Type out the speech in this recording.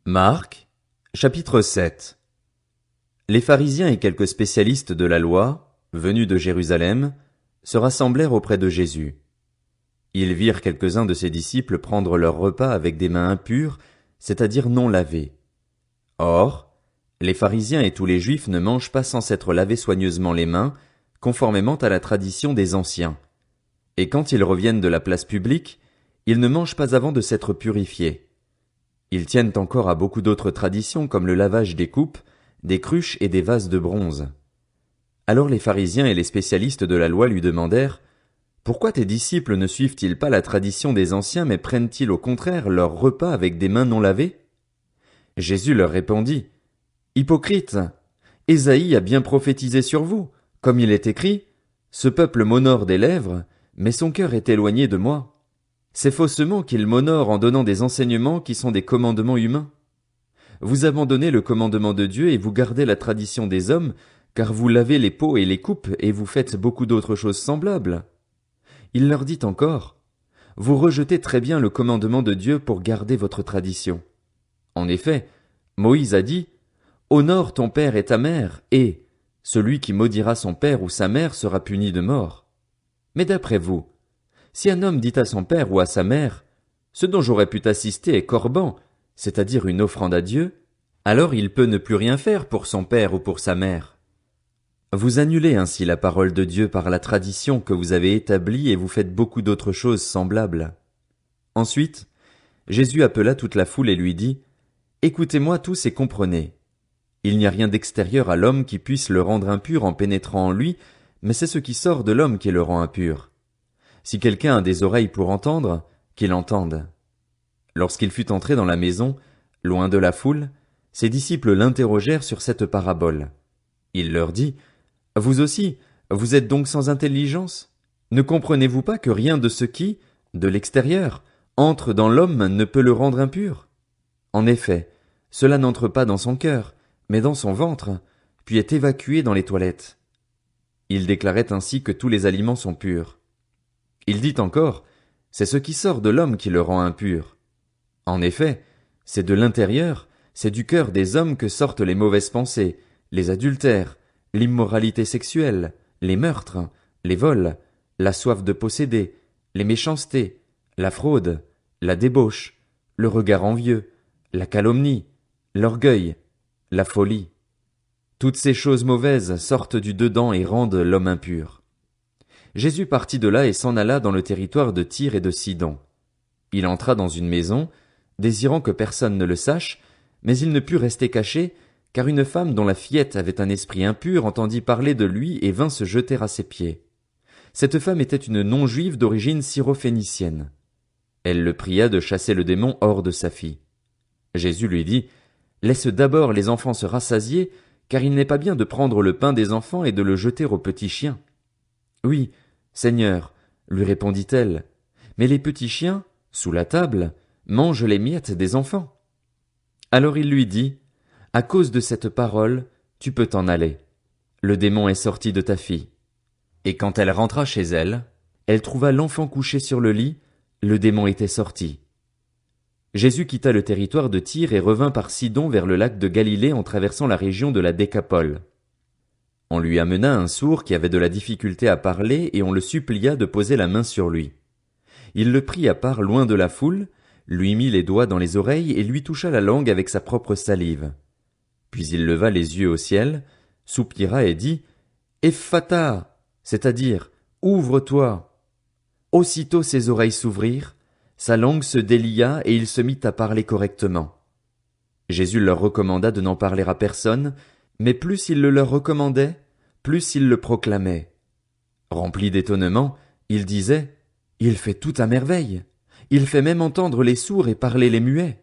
Marc, chapitre 7. Les pharisiens et quelques spécialistes de la loi, venus de Jérusalem, se rassemblèrent auprès de Jésus. Ils virent quelques-uns de ses disciples prendre leur repas avec des mains impures, c'est-à-dire non lavées. Or, les pharisiens et tous les juifs ne mangent pas sans s'être lavés soigneusement les mains, conformément à la tradition des anciens. Et quand ils reviennent de la place publique, ils ne mangent pas avant de s'être purifiés. Ils tiennent encore à beaucoup d'autres traditions comme le lavage des coupes, des cruches et des vases de bronze. Alors les pharisiens et les spécialistes de la loi lui demandèrent « Pourquoi tes disciples ne suivent-ils pas la tradition des anciens mais prennent-ils au contraire leur repas avec des mains non lavées ?» Jésus leur répondit « Hypocrites, Ésaïe a bien prophétisé sur vous, comme il est écrit « Ce peuple m'honore des lèvres, mais son cœur est éloigné de moi. » C'est faussement qu'il m'honore en donnant des enseignements qui sont des commandements humains. Vous abandonnez le commandement de Dieu et vous gardez la tradition des hommes, car vous lavez les pots et les coupes et vous faites beaucoup d'autres choses semblables. Il leur dit encore, vous rejetez très bien le commandement de Dieu pour garder votre tradition. En effet, Moïse a dit, honore ton père et ta mère, et celui qui maudira son père ou sa mère sera puni de mort. Mais d'après vous, si un homme dit à son père ou à sa mère, ce dont j'aurais pu t'assister est corban, c'est-à-dire une offrande à Dieu, alors il peut ne plus rien faire pour son père ou pour sa mère. Vous annulez ainsi la parole de Dieu par la tradition que vous avez établie et vous faites beaucoup d'autres choses semblables. Ensuite, Jésus appela toute la foule et lui dit, écoutez-moi tous et comprenez. Il n'y a rien d'extérieur à l'homme qui puisse le rendre impur en pénétrant en lui, mais c'est ce qui sort de l'homme qui le rend impur. Si quelqu'un a des oreilles pour entendre, qu'il entende. Lorsqu'il fut entré dans la maison, loin de la foule, ses disciples l'interrogèrent sur cette parabole. Il leur dit, « Vous aussi, vous êtes donc sans intelligence? Ne comprenez-vous pas que rien de ce qui, de l'extérieur, entre dans l'homme ne peut le rendre impur? En effet, cela n'entre pas dans son cœur, mais dans son ventre, puis est évacué dans les toilettes. » Il déclarait ainsi que tous les aliments sont purs. Il dit encore, c'est ce qui sort de l'homme qui le rend impur. En effet, c'est de l'intérieur, c'est du cœur des hommes que sortent les mauvaises pensées, les adultères, l'immoralité sexuelle, les meurtres, les vols, la soif de posséder, les méchancetés, la fraude, la débauche, le regard envieux, la calomnie, l'orgueil, la folie. Toutes ces choses mauvaises sortent du dedans et rendent l'homme impur. Jésus partit de là et s'en alla dans le territoire de Tyr et de Sidon. Il entra dans une maison, désirant que personne ne le sache, mais il ne put rester caché, car une femme dont la fillette avait un esprit impur entendit parler de lui et vint se jeter à ses pieds. Cette femme était une non-juive d'origine syrophénicienne. Elle le pria de chasser le démon hors de sa fille. Jésus lui dit, « Laisse d'abord les enfants se rassasier, car il n'est pas bien de prendre le pain des enfants et de le jeter aux petits chiens. » Oui, Seigneur, lui répondit-elle, mais les petits chiens, sous la table, mangent les miettes des enfants. Alors il lui dit, à cause de cette parole, tu peux t'en aller. Le démon est sorti de ta fille. Et quand elle rentra chez elle, elle trouva l'enfant couché sur le lit, le démon était sorti. Jésus quitta le territoire de Tyr et revint par Sidon vers le lac de Galilée en traversant la région de la Décapole. On lui amena un sourd qui avait de la difficulté à parler et on le supplia de poser la main sur lui. Il le prit à part loin de la foule, lui mit les doigts dans les oreilles et lui toucha la langue avec sa propre salive. Puis il leva les yeux au ciel, soupira et dit « Ephphatha », c'est-à-dire « Ouvre-toi ». Aussitôt ses oreilles s'ouvrirent, sa langue se délia et il se mit à parler correctement. Jésus leur recommanda de n'en parler à personne, mais plus il le leur recommandait, plus il le proclamait. Rempli d'étonnement, il disait, « Il fait tout à merveille. Il fait même entendre les sourds et parler les muets. »